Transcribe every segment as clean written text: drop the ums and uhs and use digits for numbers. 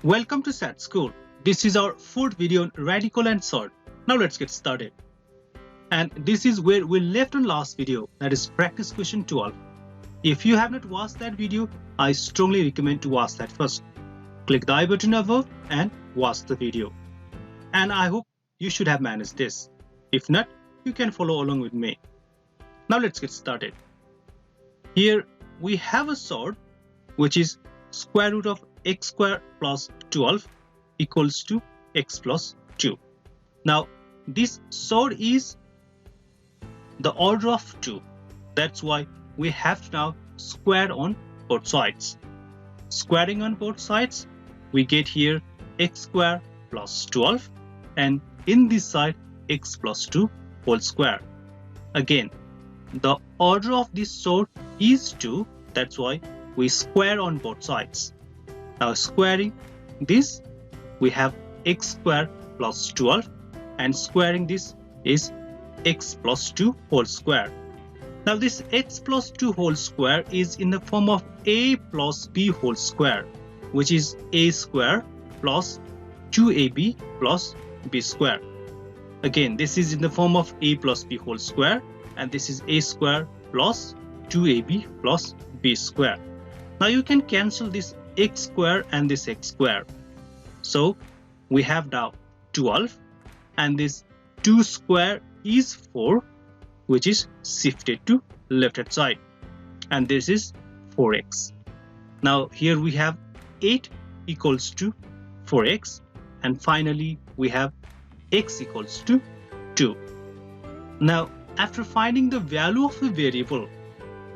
Welcome to SAT School. This is our fourth video on radical and sort. Now let's get started. And this is where we left on last video, that is practice question 12. If you have not watched that video, I strongly recommend to watch that first. Click the I button above and watch the video. And I hope you should have managed this. If not, you can follow along with me. Now let's get started. Here we have a sort which is square root of x square plus 12 equals to x plus 2. Now this sort is the order of 2. That's why we have to now square on both sides. Squaring on both sides, we get here x square plus 12 and in this side x plus 2 whole square. Again, the order of this sort is 2. That's why we square on both sides. Now squaring this, we have x square plus 12 and squaring this is x plus 2 whole square. Now this x plus 2 whole square is in the form of a plus b whole square, which is a square plus 2ab plus b square. Again, this is in the form of a plus b whole square and this is a square plus 2ab plus b square. Now you can cancel this x square and this x square. So we have now 12 and this 2 square is 4, which is shifted to left hand side, and this is 4x. Now here we have 8 equals to 4x, and finally we have x equals to 2. Now after finding the value of a variable,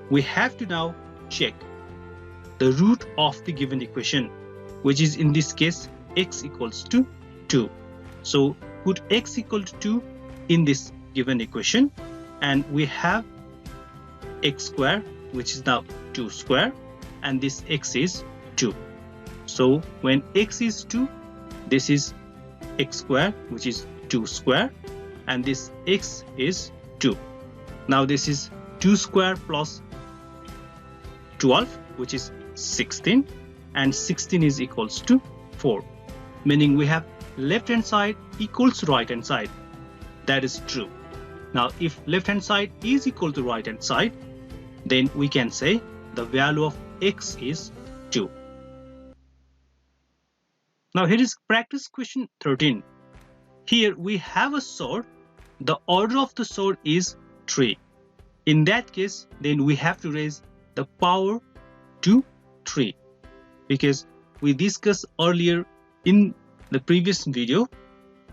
we have to now check the root of the given equation, which is in this case x equals to 2. So put x equal to 2 in this given equation and we have x square, which is now 2 square, and this x is 2. So when x is 2, this is x square, which is 2 square, and this x is 2. Now this is 2 square plus 12, which is 16, and 16 is equals to 4, meaning we have left hand side equals right hand side. That is true. Now if left hand side is equal to right hand side, then we can say the value of x is 2. Now here is practice question 13. Here we have a sort. The order of the sort is 3. In that case, then we have to raise the power to 3, because we discussed earlier in the previous video,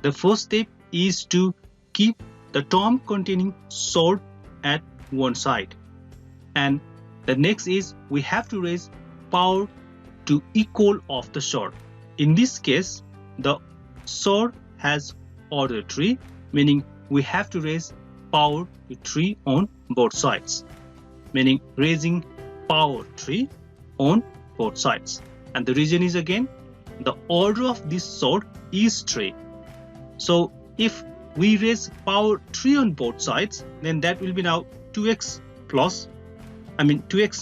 the first step is to keep the term containing sort at one side, and the next is we have to raise power to equal of the sort. In this case, the sort has order 3, meaning we have to raise power to 3 on both sides, meaning raising power 3 on both sides. And the reason is, again, the order of this sort is 3. So if we raise power 3 on both sides, then that will be now 2x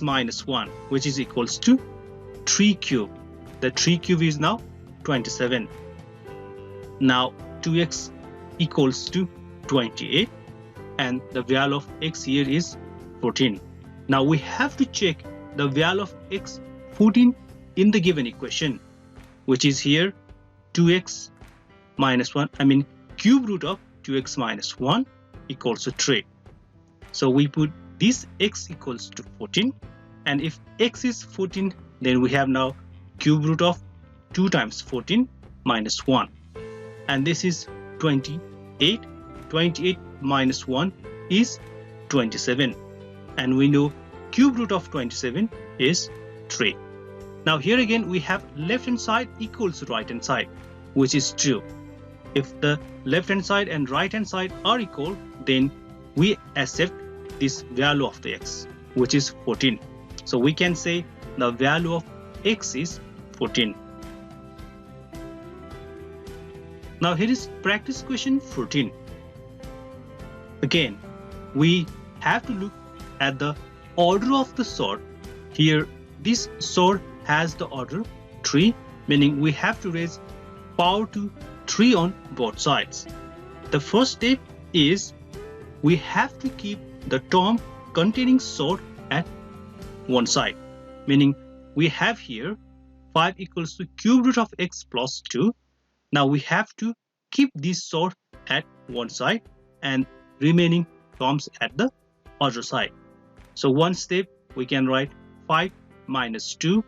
minus 1, which is equals to 3 cube. The 3 cube is now 27. Now 2x equals to 28 and the value of x here is 14. Now we have to check the value of x 14 in the given equation, which is here 2x minus 1, cube root of 2x minus 1 equals to 3. So we put this x equals to 14, and if x is 14, then we have now cube root of 2 times 14 minus 1, and this is 28. 28 minus 1 is 27, and we know cube root of 27 is 3. Now here again we have left hand side equals right hand side, which is true. If the left hand side and right hand side are equal, then we accept this value of the x, which is 14. So we can say the value of x is 14. Now here is practice question 14. Again, we have to look at the order of the sort. Here this sort has the order 3 meaning we have to raise power to 3 on both sides. The first step is we have to keep the term containing sword at one side, meaning we have here 5 equals to cube root of x plus 2. Now we have to keep this sword at one side and remaining terms at the other side. So one step we can write 5 minus 2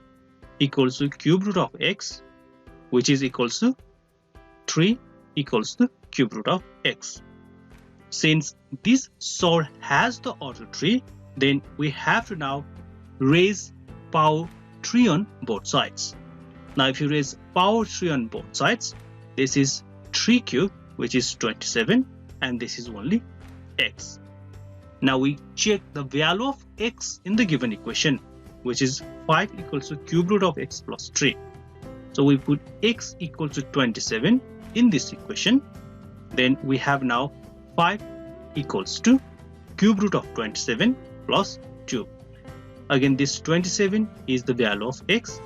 equals to cube root of x, which is equals to 3 equals to cube root of x. Since this sword has the order 3, then we have to now raise power 3 on both sides. Now if you raise power 3 on both sides, this is 3 cube, which is 27, and this is only x. Now we check the value of x in the given equation, which is 5 equals to cube root of x plus 3. So we put x equals to 27 in this equation. Then we have now 5 equals to cube root of 27 plus 2. Again, this 27 is the value of x.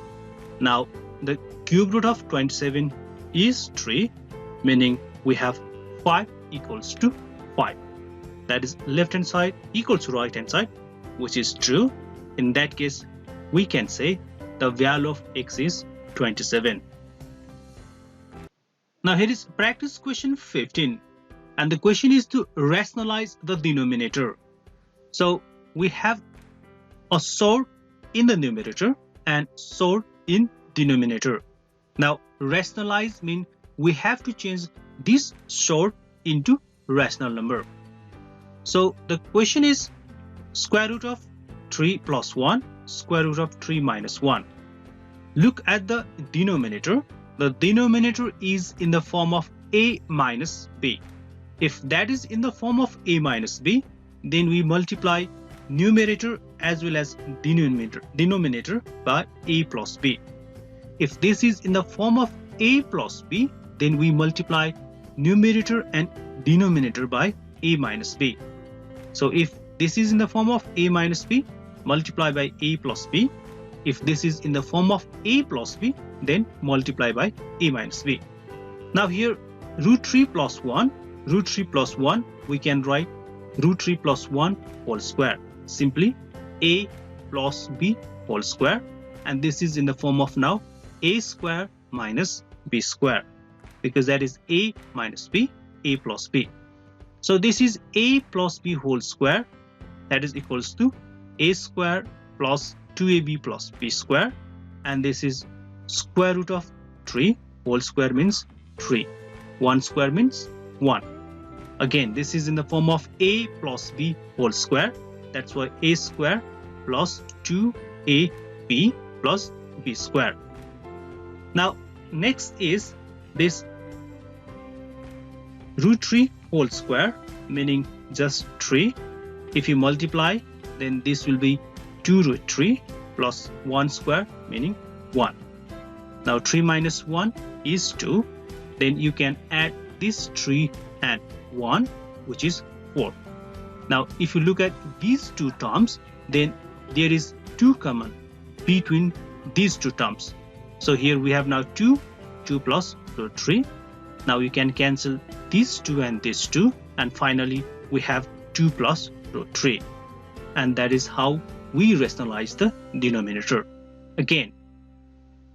Now the cube root of 27 is 3, meaning we have 5 equals to 5. That is left hand side equals to right hand side, which is true. In that case, we can say the value of x is 27. Now here is practice question 15, and the question is to rationalize the denominator. So we have a sword in the numerator and sword in denominator. Now rationalize means we have to change this sword into rational number. So the question is square root of 3 plus 1, square root of 3 minus 1. Look at the denominator. The denominator is in the form of a minus b. If that is in the form of a minus b, then we multiply numerator as well as denominator by a plus b. If this is in the form of a plus b, then we multiply numerator and denominator by a minus b. So if this is in the form of a minus b, multiply by a plus b. If this is in the form of a plus b, then multiply by a minus b. Now here root 3 plus 1, root 3 plus 1, we can write root 3 plus 1 whole square. Simply a plus b whole square, and this is in the form of now a square minus b square, because that is a minus b, a plus b. So this is a plus b whole square, that is equals to a square plus 2ab plus b square, and this is square root of 3 whole square means 3, 1 square means 1. Again, this is in the form of a plus b whole square, that's why a square plus 2ab plus b square. Now next is this root 3 whole square, meaning just 3. If you multiply, then this will be 2 root 3 plus 1 square, meaning 1. Now 3 minus 1 is 2. Then you can add this 3 and 1, which is 4. Now if you look at these two terms, then there is 2 common between these two terms. So here we have now 2 plus root 3. Now you can cancel these 2 and these 2, and finally we have 2 plus root 3. And that is how we rationalize the denominator. Again,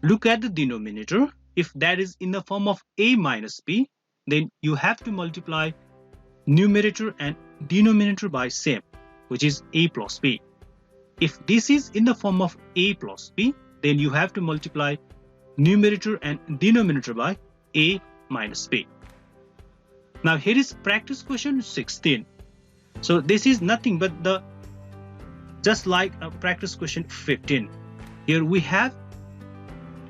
look at the denominator. If that is in the form of a minus b, then you have to multiply numerator and denominator by same, which is a plus b. If this is in the form of a plus b, then you have to multiply numerator and denominator by a minus b. Now here is practice question 16. So this is nothing but just like a practice question 15. Here we have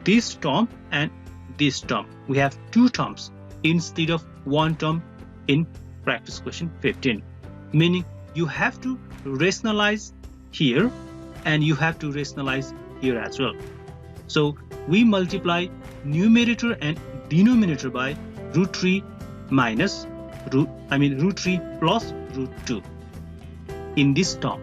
this term and this term. We have 2 terms instead of 1 term in practice question 15, meaning you have to rationalize here and you have to rationalize here as well. So we multiply numerator and denominator by root 3 minus root 3 plus root 2 in this term.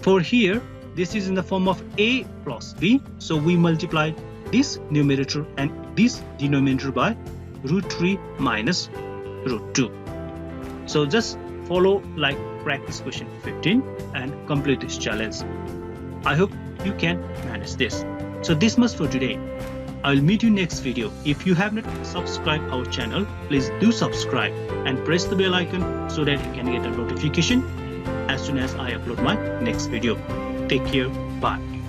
For here, this is in the form of a plus b, so we multiply this numerator and this denominator by root 3 minus root 2. So just follow like practice question 15 and complete this challenge. I hope you can manage this. So this much for today. I will meet you next video. If you have not subscribed our channel, please do subscribe and press the bell icon so that you can get a notification as soon as I upload my next video. Take care. Bye.